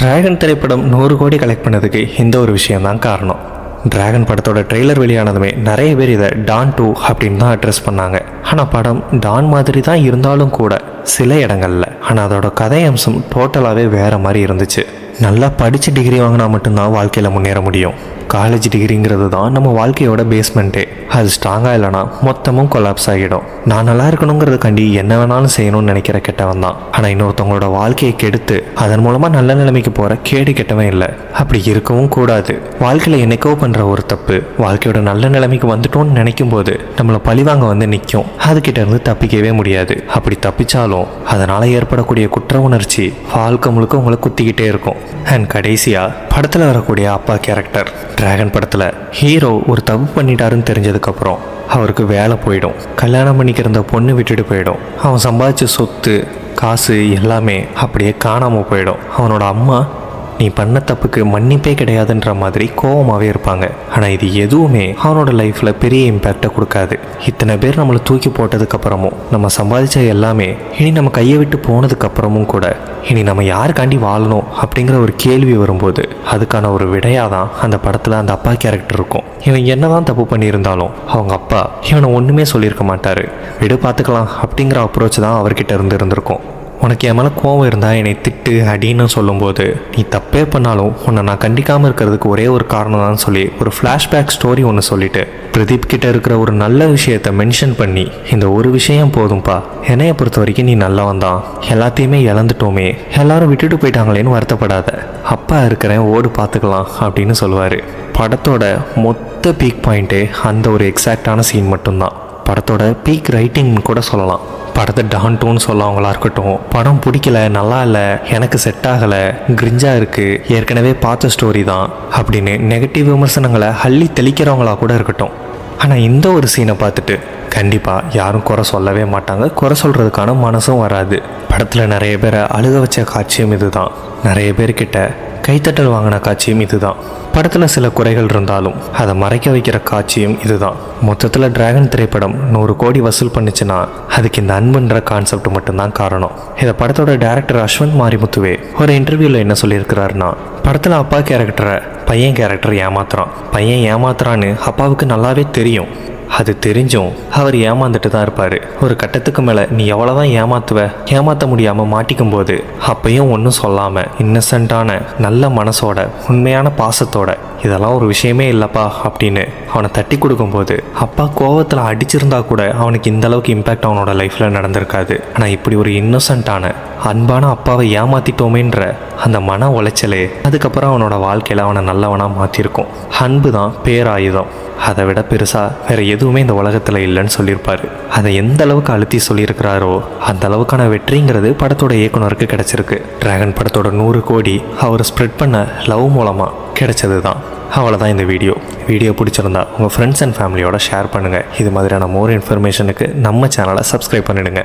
Dragon திரைப்படம் 100 கோடி collect பண்ணதுக்கு இந்த ஒரு விஷயம்தான் காரணம். டிராகன் படத்தோட ட்ரெய்லர் வெளியானதுமே நிறைய பேர் இதை டான் 2 அப்படின்னு தான் அட்ரஸ் பண்ணாங்க. ஆனால் படம் டான் மாதிரி தான் இருந்தாலும் கூட சில இடங்கள்ல ஆனால் அதோட கதை அம்சம் டோட்டலாகவே வேற மாதிரி இருந்துச்சு. நல்லா படித்து டிகிரி வாங்கினா மட்டும்தான் வாழ்க்கையில் முன்னேற முடியும். காலேஜ் டிகிரிங்கிறது தான் நம்ம வாழ்க்கையோட பேஸ்மெண்ட்டே. அது ஸ்ட்ராங்காக இல்லைனா மொத்தமும் கொலாப்ஸ் ஆகிடும். நான் நல்லா இருக்கணுங்கிறதுக்காண்டி என்ன வேணாலும் செய்யணும்னு நினைக்கிற கெட்டவன் தான். ஆனால் இன்னொருத்தவங்களோட வாழ்க்கையை கெடுத்து அதன் மூலமாக நல்ல நிலைமைக்கு போகிற கேடு கெட்டவன் இல்லை. அப்படி இருக்கவும் கூடாது. வாழ்க்கையில் என்னைக்கோ பண்ணுற ஒரு தப்பு வாழ்க்கையோட நல்ல நிலைமைக்கு வந்துட்டோம்னு நினைக்கும் போது நம்மளை பழிவாங்க வந்து நிற்கும். அதுக்கிட்ட இருந்து தப்பிக்கவே முடியாது. அப்படி தப்பிச்சாலும் அதனால் ஏற்படக்கூடிய குற்ற உணர்ச்சி வாழ்க்கை முழுக்க உங்களை குத்திக்கிட்டே இருக்கும். அண்ட் கடைசியாக படத்தில் வரக்கூடிய அப்பா கேரக்டர். டிராகன் படத்தில் ஹீரோ ஒரு தப்பு பண்ணிட்டாருன்னு தெரிஞ்சதுக்கப்புறம் அவருக்கு வேலை போயிடும். கல்யாணம் பண்ணிக்கிற பொண்ணு விட்டுட்டு போயிடும். அவன் சம்பாதிச்ச சொத்து காசு எல்லாமே அப்படியே காணாமல் போயிடும். அவனோட அம்மா நீ பண்ண தப்புக்கு மன்னிப்பே கிடையாதுன்ற மாதிரி கோவமாகவே இருப்பாங்க. ஆனால் இது எதுவுமே அவனோட லைஃப்பில் பெரிய இம்பேக்டை கொடுக்காது. இத்தனை பேர் நம்மளை தூக்கி போட்டதுக்கப்புறமும் நம்ம சம்பாதிச்ச எல்லாமே இனி நம்ம கையை விட்டு போனதுக்கப்புறமும் கூட இனி நம்ம யாருக்காண்டி வாழணும் அப்படிங்கிற ஒரு கேள்வி வரும்போது அதுக்கான ஒரு விடையாக தான் அந்த படத்தில் அந்த அப்பா கேரக்டர் இருக்கும். இவன் என்னதான் தப்பு பண்ணியிருந்தாலும் அவங்க அப்பா இவனை ஒன்றுமே சொல்லியிருக்க மாட்டார். விடு பார்த்துக்கலாம் அப்படிங்கிற அப்ரோச் தான் அவர்கிட்ட இருந்திருக்கும். உனக்கு என் மேலே கோவம் இருந்தால் என்னை திட்டு அடின்னு சொல்லும்போது நீ தப்பே பண்ணாலும் உன்னை நான் கண்டிக்காமல் இருக்கிறதுக்கு ஒரே ஒரு காரணம் தான் சொல்லி ஒரு ஃப்ளாஷ்பேக் ஸ்டோரி ஒன்று சொல்லிவிட்டு பிரதீப் கிட்ட இருக்கிற ஒரு நல்ல விஷயத்தை மென்ஷன் பண்ணி இந்த ஒரு விஷயம் போதும்பா, என்னையை பொறுத்த வரைக்கும் நீ நல்லவன் தான், எல்லாத்தையுமே இழந்துட்டோமே, எல்லாரும் விட்டுட்டு போயிட்டாங்களேன்னு வருத்தப்படாத, அப்பா இருக்கிறேன் ஓடு பார்த்துக்கலாம் அப்படின்னு சொல்லுவார். படத்தோட மொத்த பீக் பாயிண்ட்டே அந்த ஒரு எக்ஸாக்டான சீன் மட்டும்தான். படத்தோட பீக் ரைட்டிங்னு கூட சொல்லலாம். படத்தை டான் 2ன்னு சொல்லவங்களா இருக்கட்டும், படம் பிடிக்கல, நல்லா இல்லை, எனக்கு செட் ஆகலை, கிரிஞ்சாக இருக்குது, ஏற்கனவே பார்த்த ஸ்டோரி தான் அப்படின்னு நெகட்டிவ் விமர்சனங்களை அள்ளி தெளிக்கிறவங்களா கூட இருக்கட்டும். ஆனால் இந்த ஒரு சீனை பார்த்துட்டு கண்டிப்பாக யாரும் குறை சொல்லவே மாட்டாங்க. குறை சொல்கிறதுக்கான மனசும் வராது. படத்தில் நிறைய பேரை அழுக வச்ச காட்சியும் இதுதான். நிறைய பேர்கிட்ட கைத்தட்டல் வாங்கின காட்சியும் இதுதான். படத்தில் சில குறைகள் இருந்தாலும் அதை மறைக்க வைக்கிற காட்சியும் இதுதான். மொத்தத்தில் டிராகன் திரைப்படம் 100 கோடி வசூல் பண்ணிச்சுன்னா அதுக்கு இந்த அன்புன்ற கான்செப்ட் மட்டும்தான் காரணம். இதை படத்தோட டைரக்டர் அஸ்வந்த் மாரிமுத்துவே ஒரு இன்டர்வியூவில் என்ன சொல்லியிருக்கிறாருன்னா, படத்தில் அப்பா கேரக்டரை பையன் கேரக்டர் ஏமாத்துறான். பையன் ஏமாத்துறான்னு அப்பாவுக்கு நல்லாவே தெரியும். அது தெரிஞ்சும் அவர் ஏமாந்துட்டு தான் இருப்பார். ஒரு கட்டத்துக்கு மேலே நீ எவ்வளோதான் ஏமாற்ற முடியாமல் மாட்டிக்கும் போது அப்பையும் ஒன்றும் சொல்லாமல் இன்னசென்ட்டான நல்ல மனசோட உண்மையான பாசத்தோட இதெல்லாம் ஒரு விஷயமே இல்லைப்பா அப்படின்னு அவனை தட்டி கொடுக்கும்போது அப்பா கோவத்தில் அடிச்சிருந்தா கூட அவனுக்கு இந்த அளவுக்கு இம்பேக்ட் அவனோட லைஃப்பில் நடந்திருக்காது. ஆனால் இப்படி ஒரு இன்னசென்ட்டான அன்பான அப்பாவை ஏமாற்றிட்டோமேன்ற அந்த மன உளைச்சலே அதுக்கப்புறம் அவனோட வாழ்க்கையில் அவனை நல்லவனாக மாற்றிருக்கும். அன்பு தான் பேராயுதம். அதை விட பெருசாக வேறு எதுவுமே இந்த உலகத்தில் இல்லைன்னு சொல்லியிருப்பார். அதை எந்த அளவுக்கு அழுத்தி சொல்லியிருக்கிறாரோ அந்த அளவுக்கான வெற்றிங்கிறது படத்தோட இயக்குனருக்கு கிடச்சிருக்கு. டிராகன் படத்தோட 100 கோடி அவர் ஸ்ப்ரெட் பண்ண லவ் மூலமாக கிடைச்சது தான். அவ்வளோதான் இந்த வீடியோ பிடிச்சிருந்தா உங்கள் ஃப்ரெண்ட்ஸ் அண்ட் ஃபேமிலியோட ஷேர் பண்ணுங்கள். இது மாதிரியான மோர் இன்ஃபர்மேஷனுக்கு நம்ம சேனலை சப்ஸ்கிரைப் பண்ணிடுங்க.